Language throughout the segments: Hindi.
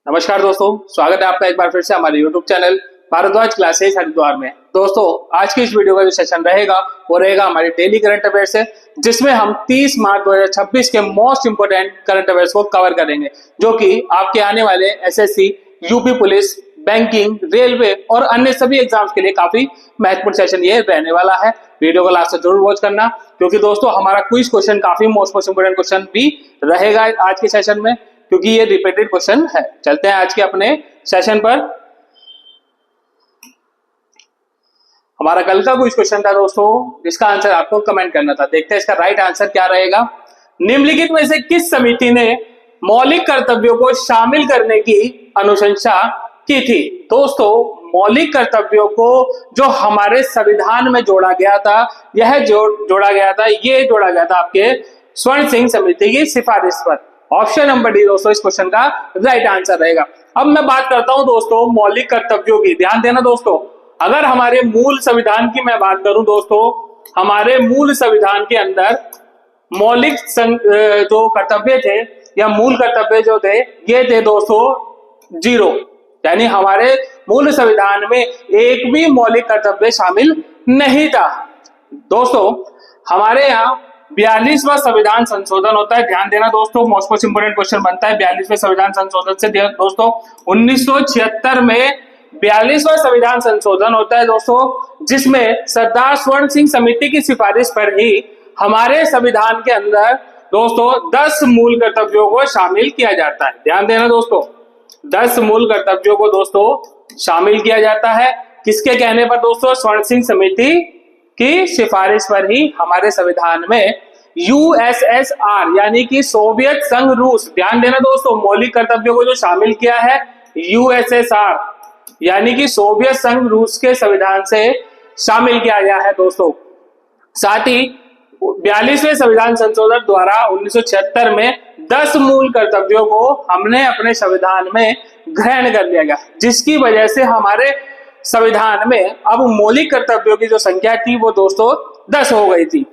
नमस्कार दोस्तों, स्वागत है आपका एक बार फिर से हमारे YouTube channel Bhardwaj classes Haridwar में। दोस्तों, आज की इस वीडियो का जो सेशन रहेगा वो रहेगा हमारे डेली करंट अफेयर्स से, जिसमें हम 30 मार्च 2026 के मोस्ट इंपोर्टेंट करंट अफेयर्स को कवर करेंगे, जो कि आपके आने वाले SSC, UP police, banking, railway और अन्य सभी एग्जाम्स के लिए काफी महत्वपूर्ण सेशन ये रहने वाला है। वीडियो को लास्ट तक जरूर वॉच करना, क्योंकि दोस्तों हमारा क्विज क्वेश्चन काफी मोस्ट इंपोर्टेंट क्वेश्चन भी रहेगा आज के सेशन में, क्योंकि ये रिपीटेड क्वेश्चन है। चलते हैं आज के अपने सेशन पर। हमारा कल का कुछ क्वेश्चन था दोस्तों, जिसका आंसर आपको कमेंट करना था। देखते हैं इसका राइट आंसर क्या रहेगा। निम्नलिखित में से किस समिति ने मौलिक कर्तव्यों को शामिल करने की अनुशंसा की थी? दोस्तों, मौलिक कर्तव्यों को जो हमारे संविधान में जोड़ा गया था, यह जोड़ा गया था आपके स्वर्ण सिंह समिति की सिफारिश पर। ऑप्शन नंबर डी दोस्तों इस क्वेश्चन का राइट आंसर रहेगा। अब मैं बात करता हूं दोस्तों मौलिक कर्तव्यों की। ध्यान देना दोस्तों, अगर हमारे मूल संविधान की मैं बात करूं दोस्तों, हमारे मूल संविधान के अंदर मौलिक जो कर्तव्य थे या मूल कर्तव्य जो थे, ये थे दोस्तों 0। यानी हमारे मूल संविधान में एक भी मौलिक कर्तव्य शामिल नहीं था। दोस्तों, हमारे यहाँ 42वां संविधान संशोधन होता है। ध्यान देना दोस्तों, मोस्ट इंपोर्टेंट क्वेश्चन बनता है 42वें संविधान संशोधन से। दोस्तों 1976 में 42वां संविधान संशोधन होता है दोस्तों, जिसमें सरदार स्वर्ण सिंह समिति की सिफारिश पर ही हमारे संविधान के अंदर दोस्तों 10 मूल कर्तव्यों को शामिल किया जाता है। ध्यान देना दोस्तों, 10 मूल कर्तव्यों को दोस्तों शामिल किया जाता है। किसके कहने पर दोस्तों? स्वर्ण सिंह समिति की सिफारिश पर ही हमारे संविधान में यूएसएसआर यानी कि सोवियत संघ रूस, ध्यान देना दोस्तों, मौलिक कर्तव्यों को जो शामिल किया है यूएसएसआर यानी कि सोवियत संघ रूस के संविधान से शामिल किया गया है दोस्तों। साथ ही 42वें संविधान संशोधन द्वारा 1976 में 10 मूल कर्तव्यों को हमने अपने संविधान में ग्रहण कर लिया गया, जिसकी वजह से हमारे संविधान में अब मौलिक कर्तव्यों की जो संख्या थी वो दोस्तों 10 हो गई थी।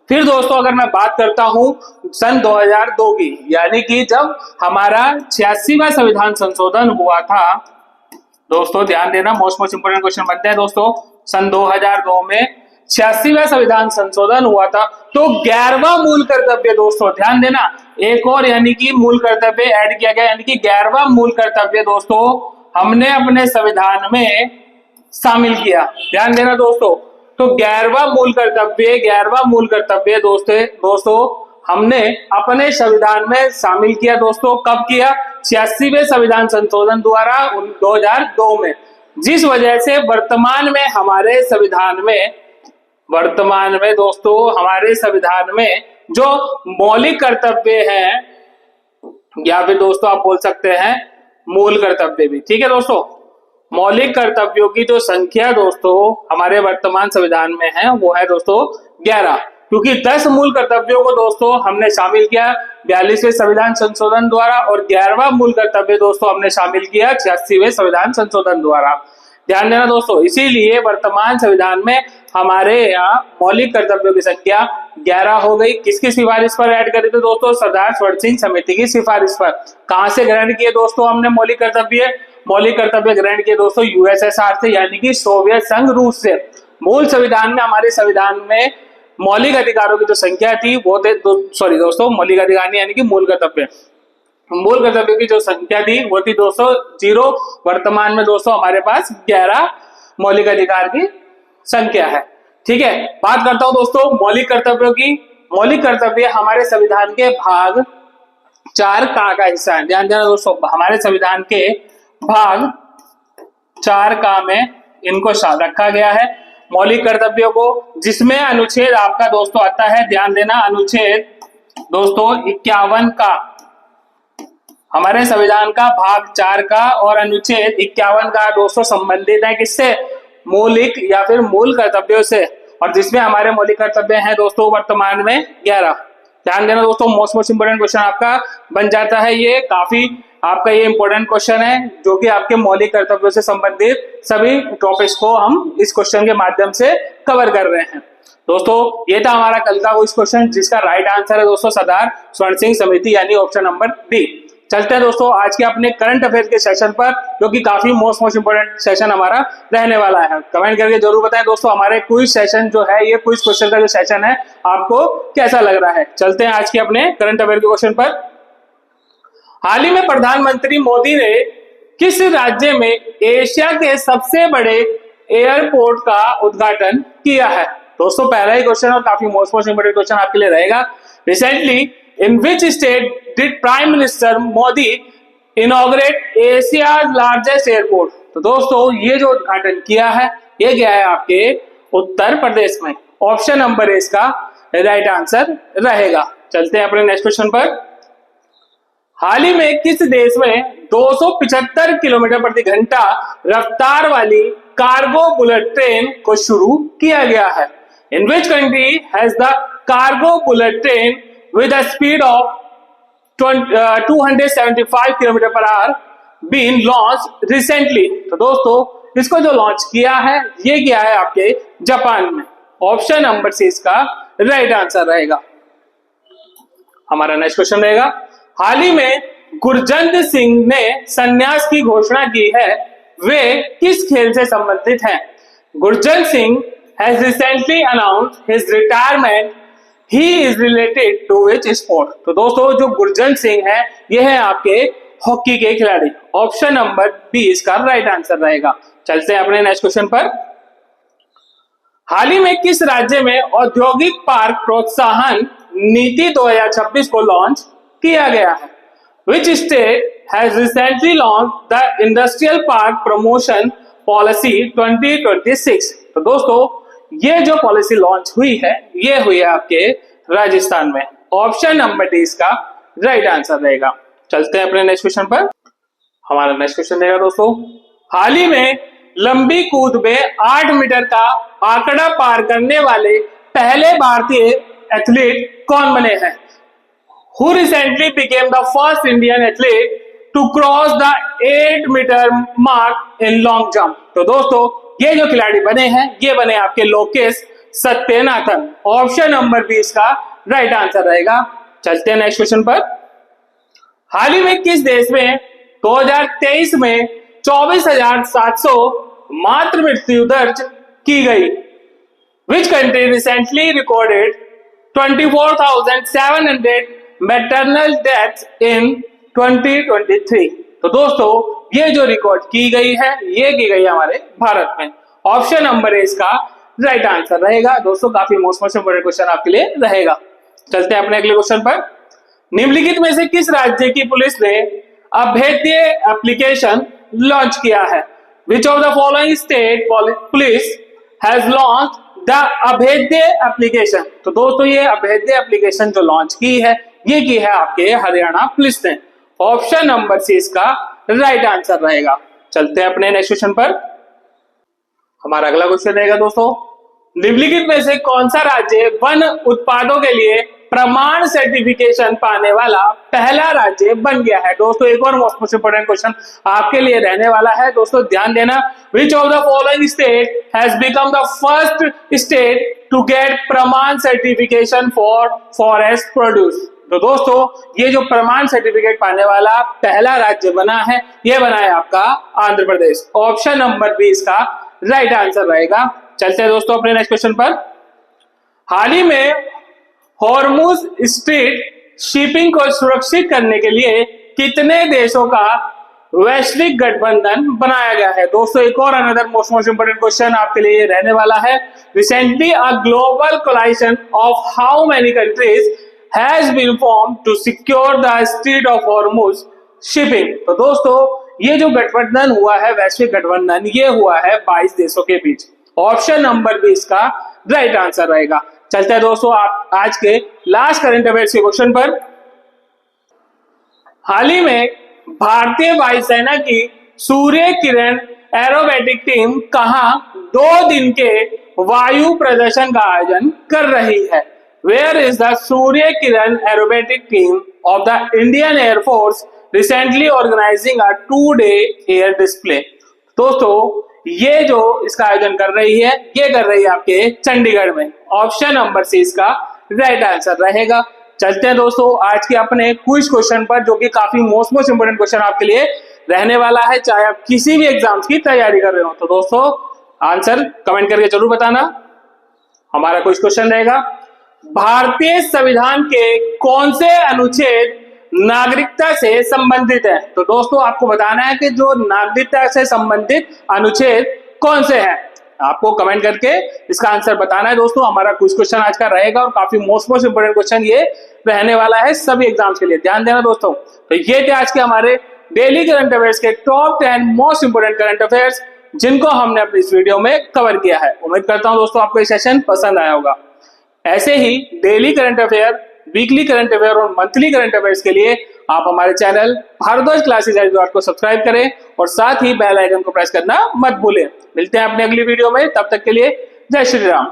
फिर दोस्तों अगर मैं बात करता हूं सन 2002 की, यानी कि जब हमारा 86वां संविधान संशोधन हुआ था दोस्तों, ध्यान देना, मोस्ट इंपोर्टेंट क्वेश्चन बनते हैं दोस्तों। सन 2002 में 86वां संविधान संशोधन हुआ था, तो 11वां मूल कर्तव्य दोस्तों, ध्यान देना, एक और यानी कि मूल कर्तव्य ऐड किया गया, यानी कि 11वां मूल कर्तव्य दोस्तों हमने अपने संविधान में शामिल किया। ध्यान देना दोस्तों, तो 11वां मूल कर्तव्य दोस्तों हमने अपने संविधान में शामिल किया दोस्तों। कब किया? 86वें संविधान संशोधन द्वारा 2002 में, जिस वजह से वर्तमान में दोस्तों हमारे संविधान में जो मौलिक कर्तव्य हैं, या फिर दोस्तों आप बोल सकते हैं मूल कर्तव्य भी, ठीक है दोस्तों, मौलिक कर्तव्यों की जो संख्या दोस्तों हमारे वर्तमान संविधान में है वो है दोस्तों 11, क्योंकि 10 मूल कर्तव्यों को दोस्तों हमने शामिल किया 42वें संविधान संशोधन द्वारा, और 11वां मूल कर्तव्य दोस्तों हमने शामिल किया 86वें संविधान संशोधन द्वारा। ध्यान देना दोस्तों, इसीलिए वर्तमान संविधान में हमारे यहाँ मौलिक कर्तव्यों की संख्या 11 हो गई। किसकी सिफारिश पर ऐड करे थे दोस्तों? सरदार स्वर्ण सिंह समिति की सिफारिश पर। कहां से ग्रहण किए दोस्तों हमने मौलिक कर्तव्य ग्रहण किए दोस्तों यूएसएसआर से, यानी कि सोवियत संघ रूस से। मूल संविधान में, हमारे संविधान में मौलिक अधिकारों की जो संख्या थी वो थे दोस्तों मौलिक अधिकार यानी कि मूल कर्तव्य की जो संख्या थी वो थी दोस्तों 0। वर्तमान में दोस्तों हमारे पास 11 मौलिक अधिकार की संख्या है। ठीक है, बात करता हूं दोस्तों मौलिक कर्तव्यों की। मौलिक कर्तव्य हमारे संविधान के भाग 4 का हिस्सा है। ध्यान देना दोस्तों, हमारे संविधान के भाग 4 में इनको रखा गया है मौलिक कर्तव्यों को, जिसमें अनुच्छेद आपका दोस्तों आता है, ध्यान देना, अनुच्छेद दोस्तों 51 का, हमारे संविधान का भाग 4 का और अनुच्छेद 51 का दोस्तों संबंधित है किससे? मौलिक या फिर मूल कर्तव्यों से, और जिसमें हमारे मौलिक कर्तव्य हैं दोस्तों वर्तमान में 11। ध्यान देना दोस्तों, मोस्ट इंपोर्टेंट क्वेश्चन आपका बन जाता है ये, काफी आपका ये इंपॉर्टेंट क्वेश्चन है, जो कि आपके मौलिक कर्तव्यों से संबंधित सभी टॉपिक्स को हम इस क्वेश्चन के माध्यम से कवर कर रहे हैं। दोस्तों ये था हमारा कल का वो क्वेश्चन, जिसका राइट आंसर है दोस्तों सरदार स्वर्ण सिंह समिति यानी ऑप्शन नंबर डी। चलते हैं दोस्तों आज के अपने करंट अफेयर के सेशन पर, जो कि काफी मोस्ट इंपोर्टेंट सेशन हमारा रहने वाला है। कमेंट करके जरूर बताएं दोस्तों हमारे क्विज सेशन जो है, ये क्विज क्वेश्चन का जो सेशन है आपको कैसा लग रहा है। चलते हैं आज के अपने करंट अफेयर के क्वेश्चन पर। हाल ही में प्रधानमंत्री मोदी ने किस राज्य में एशिया के सबसे बड़े एयरपोर्ट का उद्घाटन किया है? दोस्तों पहला ही क्वेश्चन और काफी मोस्ट इंपोर्टेंट क्वेश्चन आपके लिए रहेगा। Recently in which state did prime minister Modi inaugurate Asia's largest airport? तो दोस्तों ये जो उद्घाटन किया है ये गया है आपके उत्तर प्रदेश में। ऑप्शन नंबर ए इसका राइट आंसर रहेगा। चलते हैं अपने नेक्स्ट क्वेश्चन पर। हाल ही में किस देश में 275 किलोमीटर प्रति घंटा रफ्तार वाली कार्गो बुलेट ट्रेन को शुरू किया गया है? In which country has the cargo bullet train with a speed of 275 kilometre per hour been launch recently? तो दोस्तों इसको जो लॉन्च किया है ये किया है आपके जापान में। ऑप्शन नंबर सी इसका राइट आंसर रहेगा। हमारा नेक्स्ट क्वेश्चन रहेगा। हाल ही में गुरजंत सिंह ने संन्यास की घोषणा की है, वे किस खेल से संबंधित हैं? Gurjant Singh has recently announced his retirement, he is related to which sport? तो दोस्तों जो गुरजंत सिंह है ये है आपके हॉकी के खिलाड़ी। ऑप्शन नंबर बी इसका राइट आंसर रहेगा। चलते हैं अपने नेक्स्ट क्वेश्चन पर। हाल ही में किस राज्य में औद्योगिक पार्क प्रोत्साहन नीति 2026 को लॉन्च किया गया है? Which state has recently launched the Industrial Park Promotion Policy 2026? तो दोस्तों ये जो पॉलिसी लॉन्च हुई है ये हुई है आपके राजस्थान में। ऑप्शन नंबर डी इसका राइट आंसर रहेगा। चलते हैं अपने नेक्स्ट क्वेश्चन पर। हमारा नेक्स्ट क्वेश्चन रहेगा दोस्तों। हाल ही में लंबी कूद में 8 मीटर का आंकड़ा पार करने वाले पहले भारतीय एथलीट कौन बने हैं? Who recently became the first Indian athlete to cross the 8-meter mark in long jump? तो दोस्तों ये जो खिलाड़ी बने हैं ये बने आपके Lokesh Sathyanathan. Option number B इसका राइट आंसर रहेगा। चलते हैं नेक्स्ट क्वेश्चन पर। हाल ही में किस देश में 2023 में 24,700 मातृ मृत्यु दर्ज की गई? Which country recently recorded 24,700 maternal death in 2023? तो दोस्तों ये जो रिकॉर्ड की गई है ये की गई हमारे भारत में। ऑप्शन नंबर ए इसका राइट आंसर रहेगा। दोस्तों काफी मोस्ट इंपोर्टेंट क्वेश्चन आपके लिए रहेगा। चलते हैं अपने अगले क्वेश्चन पर। निम्नलिखित में से किस राज्य की पुलिस ने अभेद्य एप्लीकेशन लॉन्च किया है? विच of the following state police has launch the अभेद्य एप्लीकेशन? तो दोस्तों ये अभेद्य एप्लीकेशन जो लॉन्च की है ये की है आपके हरियाणा पुलिस ने। ऑप्शन नंबर सी इसका राइट आंसर रहेगा। चलते हैं अपने नेक्स्ट क्वेश्चन पर। हमारा अगला क्वेश्चन रहेगा दोस्तों। निम्नलिखित में से कौन सा राज्य वन उत्पादों के लिए प्रमाण सर्टिफिकेशन पाने वाला पहला राज्य बन गया है? दोस्तों एक और मोस्ट इंपोर्टेंट क्वेश्चन आपके लिए रहने वाला है। दोस्तों ध्यान देना। Which of the following state has become the first state to get Pramaan certification for forest produce? तो दोस्तों ये जो प्रमाण सर्टिफिकेट पाने वाला पहला राज्य बना है ये बना है आपका Andhra Pradesh. Option number B इसका राइट आंसर रहेगा। चलते हैं दोस्तों अपने नेक्स्ट क्वेश्चन पर। हाल ही में हॉर्मुज स्ट्रीट शिपिंग को सुरक्षित करने के लिए कितने देशों का वैश्विक गठबंधन बनाया गया है? दोस्तों एक और अनदर मोस्ट इंपोर्टेंट क्वेश्चन आपके लिए रहने वाला है। Recently a global coalition of how many countries has been formed to secure the Strait of Hormuz shipping? तो दोस्तों ये जो गठबंधन हुआ है वैश्विक गठबंधन ये हुआ है 22 देशों के बीच। ऑप्शन नंबर बी इसका राइट आंसर रहेगा। चलते हैं दोस्तों आप आज के लास्ट करंट अफेयर्स के क्वेश्चन पर। हाल ही में भारतीय वायुसेना की सूर्य किरण एरोबेटिक टीम कहां 2 दिन के वायु प्रदर्शन का आयोजन कर रही है? Where is the Surya Kiran aerobatic team of the Indian Air Force recently organizing a 2-day air display? दोस्तों ये जो इसका आयोजन कर रही है ये कर रही है आपके चंडीगढ़ में। ऑप्शन नंबर सी इसका राइट आंसर रहेगा। चलते हैं दोस्तों आज के अपने क्विज क्वेश्चन पर, जो कि काफी मोस्ट इंपोर्टेंट क्वेश्चन आपके लिए रहने वाला है, चाहे आप किसी भी एग्जाम्स की तैयारी कर रहे हो। तो दोस्तों आंसर कमेंट करके जरूर बताना। हमारा क्विज क्वेश्चन रहेगा, भारतीय संविधान के कौन से अनुच्छेद नागरिकता से संबंधित है? तो दोस्तों आपको बताना है कि जो नागरिकता से संबंधित अनुच्छेद कौन से हैं, आपको कमेंट करके इसका आंसर बताना है। दोस्तों हमारा क्विज क्वेश्चन आज का रहेगा और काफी मोस्ट इंपोर्टेंट क्वेश्चन ये रहने वाला है सभी एग्जाम्स के लिए, ध्यान देना दोस्तों। तो ये थे आज के हमारे डेली करंट अफेयर्स के top 10 most important current affairs, जिनको हमने अपनी इस वीडियो में कवर किया है। उम्मीद करता हूं दोस्तों आपको ये सेशन पसंद आया होगा। ऐसे ही daily current affair, weekly current affair और मंथली करंट अफेयर्स के लिए आप हमारे चैनल भारद्वाज क्लासेस को सब्सक्राइब करें और साथ ही बेल आइकन को प्रेस करना मत भूलें। मिलते हैं अपनी अगली वीडियो में, तब तक के लिए जय श्री राम।